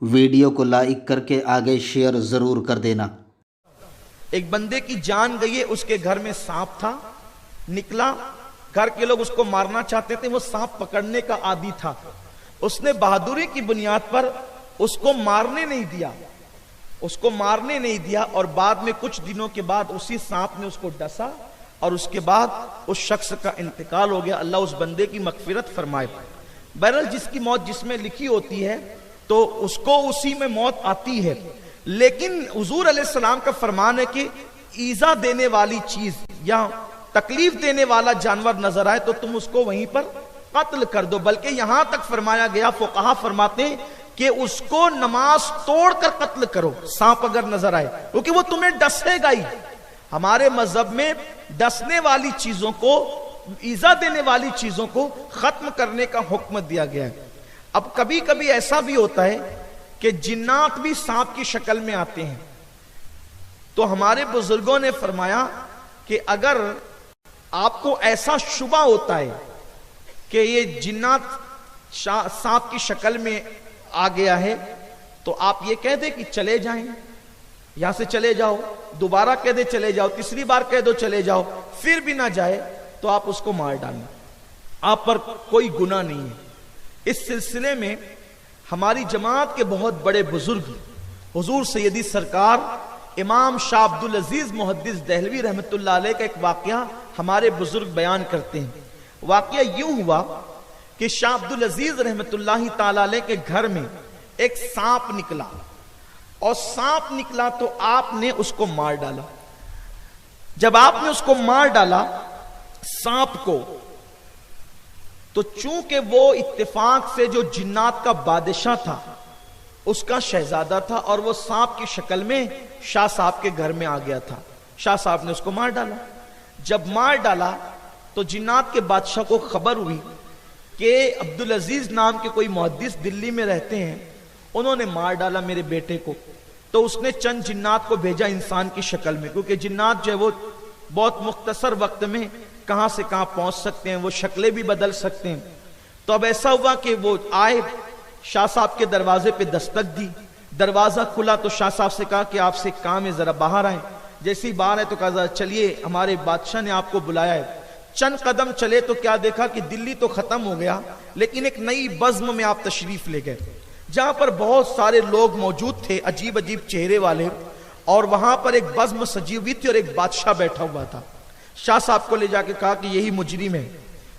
Video کو like کر کے آگے شیئر ضرور کر دینا۔ ایک بندے کی جان گئی ہے، اس کے گھر میں سانپ تھا، نکلا، گھر کے لوگ اس کو مارنا چاہتے تھے، وہ سانپ پکڑنے کا عادی تھا، اس نے بہادری کی بنیاد پر اس کو مارنے نہیں دیا، اور بعد میں کچھ دنوں کے بعد اسی سانپ نے اس کو ڈسا، اور اس کے بعد اس شخص کا انتقال ہو گیا۔ اللہ اس بندے کی مغفرت فرمائے۔ بہرحال جس کی موت جس میں لکھی ہوتی ہے تو اس کو اسی میں موت آتی ہے، لیکن حضور علیہ السلام کا فرمان ہے کہ ایذا دینے والی چیز یا تکلیف دینے والا جانور نظر آئے تو تم اس کو وہیں پر قتل کر دو، بلکہ یہاں تک فرمایا گیا، فقہا فرماتے ہیں کہ اس کو نماز توڑ کر قتل کرو، سانپ اگر نظر آئے، کیونکہ وہ تمہیں ڈسے گا ہی۔ ہمارے مذہب میں ڈسنے والی چیزوں کو، ایذا دینے والی چیزوں کو ختم کرنے کا حکم دیا گیا ہے۔ اب کبھی کبھی ایسا بھی ہوتا ہے کہ جنات بھی سانپ کی شکل میں آتے ہیں، تو ہمارے بزرگوں نے فرمایا کہ اگر آپ کو ایسا شبہ ہوتا ہے کہ یہ جنات سانپ کی شکل میں آ گیا ہے تو آپ یہ کہہ دیں کہ چلے جائیں، یہاں سے چلے جاؤ، دوبارہ کہہ دے چلے جاؤ، تیسری بار کہہ دو چلے جاؤ، پھر بھی نہ جائے تو آپ اس کو مار ڈالیں، آپ پر کوئی گناہ نہیں ہے۔ اس سلسلے میں ہماری جماعت کے بہت بڑے بزرگ حضور سیدی سرکار امام شاہ عبدالعزیز محدث دہلوی رحمۃ اللہ علیہ کا ایک واقعہ ہمارے بزرگ بیان کرتے ہیں۔ واقعہ یوں ہوا کہ شاہ عبدالعزیز رحمۃ اللہ تعالی علیہ کے گھر میں ایک سانپ نکلا، اور سانپ نکلا تو آپ نے اس کو مار ڈالا۔ جب آپ نے اس کو مار ڈالا سانپ کو، تو چونکہ وہ اتفاق سے جو جنات کا بادشاہ تھا اس کا شہزادہ تھا، اور وہ سانپ کی شکل میں شاہ صاحب کے گھر میں آ گیا تھا، شاہ صاحب نے اس کو مار ڈالا۔ جب مار ڈالا تو جنات کے بادشاہ کو خبر ہوئی کہ عبدالعزیز نام کے کوئی محدث دلی میں رہتے ہیں، انہوں نے مار ڈالا میرے بیٹے کو۔ تو اس نے چند جنات کو بھیجا انسان کی شکل میں، کیونکہ جنات جو ہے وہ بہت مختصر وقت میں کہاں سے کہاں پہنچ سکتے ہیں، وہ شکلیں بھی بدل سکتے ہیں۔ تو اب ایسا ہوا کہ وہ آئے، شاہ صاحب کے دروازے پہ دستک دی، دروازہ کھلا تو شاہ صاحب سے کہا کہ آپ سے کام ہے، ذرا باہر آئیں۔ جیسی باہر ہے تو کہا ذرا چلیے، ہمارے بادشاہ نے آپ کو بلایا ہے۔ چند قدم چلے تو کیا دیکھا کہ دلی تو ختم ہو گیا، لیکن ایک نئی بزم میں آپ تشریف لے گئے، جہاں پر بہت سارے لوگ موجود تھے، عجیب عجیب چہرے والے، اور وہاں پر ایک بزم سجی ہوئی تھی اور ایک بادشاہ بیٹھا ہوا تھا۔ شاہ صاحب کو لے جا کے کہا کہ یہی مجرم ہے۔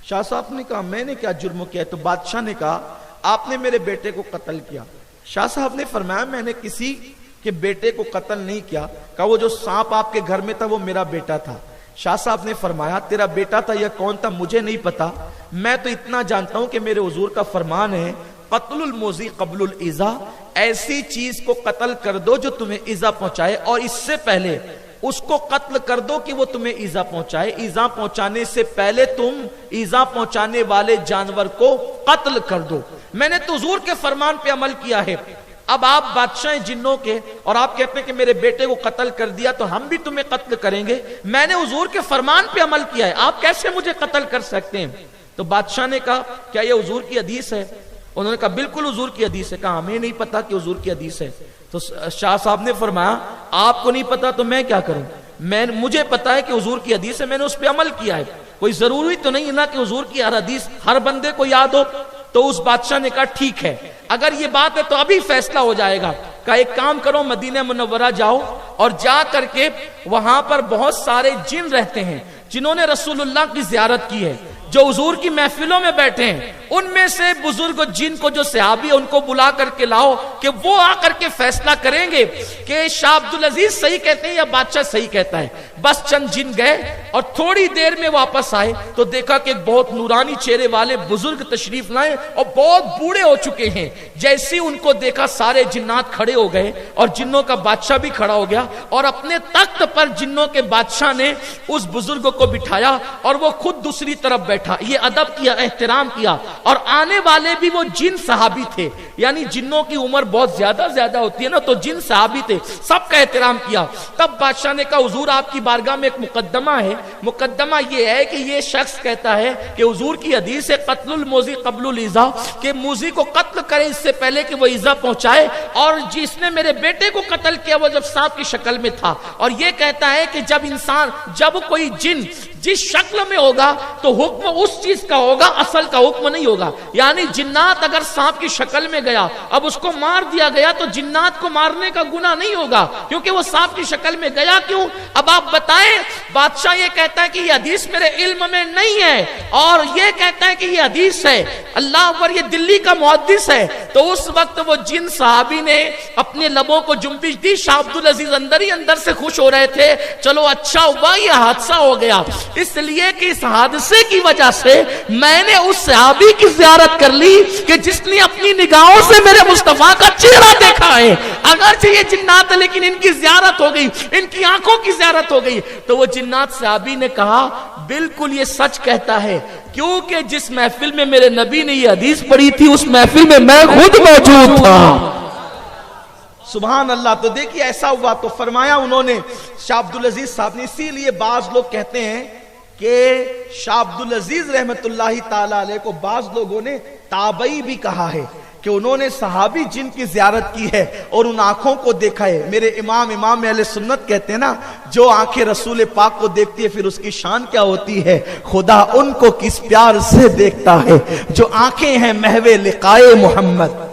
شاہ صاحب نے کہا میں نے کیا جرم کیا ہے؟ تو بادشاہ نے کہا آپ نے میرے بیٹے کو قتل کیا۔ شاہ صاحب نے فرمایا میں نے کسی کے بیٹے کو قتل نہیں کیا۔ کہا وہ جو سانپ آپ کے گھر میں تھا وہ میرا بیٹا تھا۔ شاہ صاحب نے فرمایا تیرا بیٹا تھا یا کون تھا مجھے نہیں پتا، میں تو اتنا جانتا ہوں کہ میرے حضور کا فرمان ہے قتل الموذی قبل الایذا، ایسی چیز کو قتل کر دو جو تمہیں ایذا پہنچائے، اور اس سے پہلے اس کو قتل کر دو کہ وہ تمہیں ایذا پہنچائے، ایذا پہنچانے سے پہلے تم ایذا پہنچانے والے جانور کو قتل کر دو۔ میں نے تو حضور کے فرمان پہ عمل کیا ہے۔ اب آپ بادشاہ جنوں کے اور آپ کہتے ہیں کہ میرے بیٹے کو قتل کر دیا تو ہم بھی تمہیں قتل کریں گے، میں نے حضور کے فرمان پہ عمل کیا ہے، آپ کیسے مجھے قتل کر سکتے ہیں؟ تو بادشاہ نے کہا کیا یہ حضور کی حدیث ہے؟ انہوں نے کہا بالکل حضور کی حدیث ہے۔ کہا ہمیں نہیں پتا کہ حضور کی حدیث ہے۔ تو شاہ صاحب نے فرمایا آپ کو نہیں پتا تو میں کیا کروں، مجھے پتا ہے کہ حضور کی حدیث ہے، میں نے اس پہ عمل کیا ہے، کوئی ضروری تو نہیں نا کہ حضور کی ہر حدیث ہر بندے کو یاد ہو۔ تو اس بادشاہ نے کہا ٹھیک ہے، اگر یہ بات ہے تو ابھی فیصلہ ہو جائے گا۔ کہا ایک کام کرو مدینہ منورہ جاؤ، اور جا کر کے وہاں پر بہت سارے جن رہتے ہیں جنہوں نے رسول اللہ کی زیارت کی ہے، جو حضور کی محفلوں میں بیٹھے ہیں، ان میں سے بزرگ جن کو جو صحابی ان کو بلا کر کے لاؤ کہ وہ آ کر کے فیصلہ کریں گے کہ شاہ عبدالعزیز صحیح کہتے ہیں یا بادشاہ صحیح کہتا ہے۔ بس چند جن گئے اور تھوڑی دیر میں واپس آئے تو دیکھا کہ ایک بہت نورانی چہرے والے بزرگ تشریف لائے اور بہت بوڑھے ہو چکے ہیں۔ جیسے ان کو دیکھا سارے جنات کھڑے ہو گئے اور جنوں کا بادشاہ بھی کھڑا ہو گیا، اور اپنے تخت پر جنوں کے بادشاہ نے اس بزرگ کو بٹھایا اور وہ خود دوسری طرف بیٹھا۔ یہ ادب کیا، احترام کیا، اور آنے والے بھی وہ جن صحابی تھے، یعنی جنوں کی عمر بہت زیادہ ہوتی ہے نا، تو جن صحابی تھے، سب کا احترام کیا۔ تب بادشاہ نے کہا حضور آپ کی بارگاہ میں ایک مقدمہ ہے، مقدمہ یہ ہے کہ یہ شخص کہتا ہے کہ حضور کی حدیث ہے قتل الموذی قبل الایذاء، کہ موذی کو قتل کرے اس سے پہلے کہ وہ ایذا پہنچائے، اور جس نے میرے بیٹے کو قتل کیا وہ جب سانپ کی شکل میں تھا، اور یہ کہتا ہے کہ جب کوئی جن جس شکل میں ہوگا تو حکم اس چیز کا ہوگا، اصل کا حکم نہیں ہوگا، یعنی جنات اگر سانپ کی شکل میں گیا اب اس کو مار دیا گیا تو جنات کو مارنے کا گناہ نہیں ہوگا کیونکہ وہ سانپ کی شکل میں گیا کیوں؟ اب آپ بتائیں، بادشاہ یہ کہتا ہے کہ یہ حدیث میرے علم میں نہیں ہے، اور یہ کہتا ہے کہ یہ حدیث ہے، اللہ اکبر، یہ دلی کا محدث ہے۔ تو اس وقت وہ جن صحابی نے اپنے لبوں کو جنبش دی، شاہ عبدالعزیز اندر ہی اندر سے خوش ہو رہے تھے، چلو اچھا ہوا یہ حادثہ ہو گیا، اس لیے کہ اس حادثے کی وجہ سے میں نے اس صحابی کی زیارت کر لی کہ جس نے اپنی نگاہوں سے میرے مصطفیٰ کا چہرہ دیکھا ہے، اگرچہ یہ جنات ہے لیکن ان کی زیارت ہو گئی، ان کی آنکھوں کی زیارت ہو گئی۔ تو وہ جنات صحابی نے کہا بالکل یہ سچ کہتا ہے، کیونکہ جس محفل میں میرے نبی نے یہ حدیث پڑھی تھی اس محفل میں میں خود موجود تھا۔ سبحان اللہ۔ تو دیکھیے ایسا ہوا، تو فرمایا انہوں نے شاہ عبدالعزیز صاحب نے، اسی لیے بعض لوگ کہتے ہیں کہ شاہ عبدالعزیز رحمت اللہ تعالی علیہ کو بعض لوگوں نے تابعی بھی کہا ہے کہ انہوں نے صحابی جن کی زیارت کی ہے اور ان آنکھوں کو دیکھا ہے۔ میرے امام اہل سنت کہتے ہیں نا، جو آنکھیں رسول پاک کو دیکھتی ہے پھر اس کی شان کیا ہوتی ہے، خدا ان کو کس پیار سے دیکھتا ہے جو آنکھیں ہیں محو لقائے محمد۔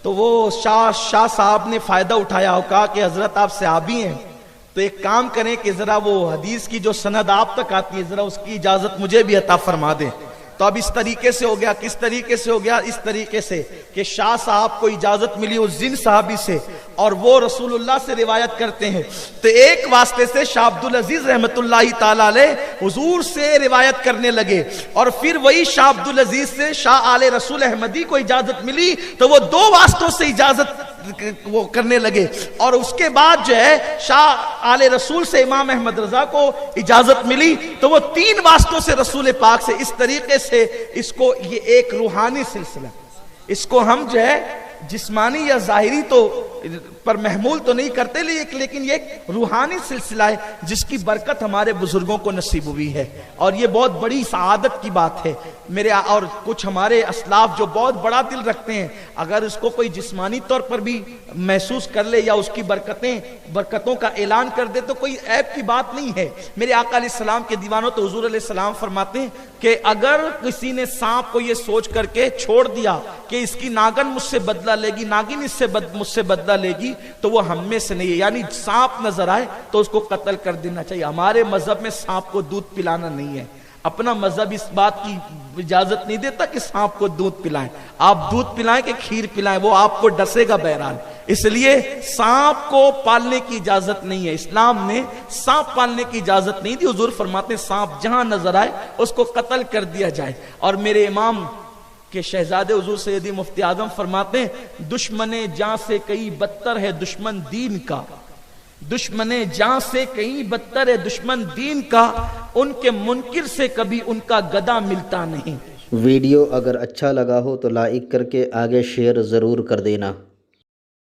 تو وہ شاہ صاحب نے فائدہ اٹھایا اور کہا کہ حضرت آپ صحابی ہیں تو ایک کام کریں کہ ذرا وہ حدیث کی جو سند آپ تک آتی ہے ذرا اس کی اجازت مجھے بھی عطا فرما دیں۔ تو اب اس طریقے سے ہو گیا، کس طریقے سے ہو گیا؟ اس طریقے سے کہ شاہ صاحب کو اجازت ملی اس جن صحابی سے اور وہ رسول اللہ سے روایت کرتے ہیں، تو ایک واسطے سے شاہ عبدالعزیز رحمت اللہ تعالی علیہ حضور سے روایت کرنے لگے، اور پھر وہی شاہ عبدالعزیز سے شاہ آل رسول احمدی کو اجازت ملی، تو وہ دو واسطوں سے اجازت وہ کرنے لگے، اور اس کے بعد جو ہے شاہ آل رسول سے امام احمد رضا کو اجازت ملی، تو وہ تین واسطوں سے رسول پاک سے، اس طریقے سے اس کو یہ ایک روحانی سلسلہ، اس کو ہم جو ہے جسمانی یا ظاہری تو پر محمول تو نہیں کرتے، لیکن یہ ایک روحانی سلسلہ ہے جس کی برکت ہمارے بزرگوں کو نصیب ہوئی ہے، اور یہ بہت بڑی سعادت کی بات ہے میرے، اور کچھ ہمارے اسلاف جو بہت بڑا دل رکھتے ہیں، اگر اس کو کوئی جسمانی طور پر بھی محسوس کر لے یا اس کی برکتوں کا اعلان کر دے تو کوئی عیب کی بات نہیں ہے۔ میرے آقا علیہ السلام کے دیوانوں تو حضور علیہ السلام فرماتے ہیں کہ اگر کسی نے سانپ کو یہ سوچ کر کے چھوڑ دیا کہ اس کی ناگن مجھ سے بدلہ لے گی، ناگن مجھ سے بدلہ لے گی، تو وہ ہم میں سے نہیں ہے، یعنی سانپ نظر آئے تو اس کو قتل کر دینا چاہیے۔ ہمارے مذہب میں سانپ کو دودھ پلانا نہیں ہے، اپنا مذہب اس بات کی اجازت نہیں دیتا کہ سانپ کو دودھ پلائیں، آپ دودھ پلائیں کہ کھیر پلائیں، وہ آپ کو ڈسے گا بہرحال، اس لیے سانپ کو پالنے کی اجازت نہیں ہے، اسلام نے سانپ پالنے کی اجازت نہیں دی۔ حضور فرماتے ہیں سانپ جہاں نظر آئے اس کو قتل کر دیا جائے، اور میرے امام کہ شہزادے حضور سیدی مفتی اعظم فرماتے ہیں دشمن جاں سے کئی بدتر ہے دشمن دین کا، دشمن جاں سے کئی بدتر ہے دشمن دین کا، ان کے منکر سے کبھی ان کا گدا ملتا نہیں۔ ویڈیو اگر اچھا لگا ہو تو لائک کر کے آگے شیئر ضرور کر دینا۔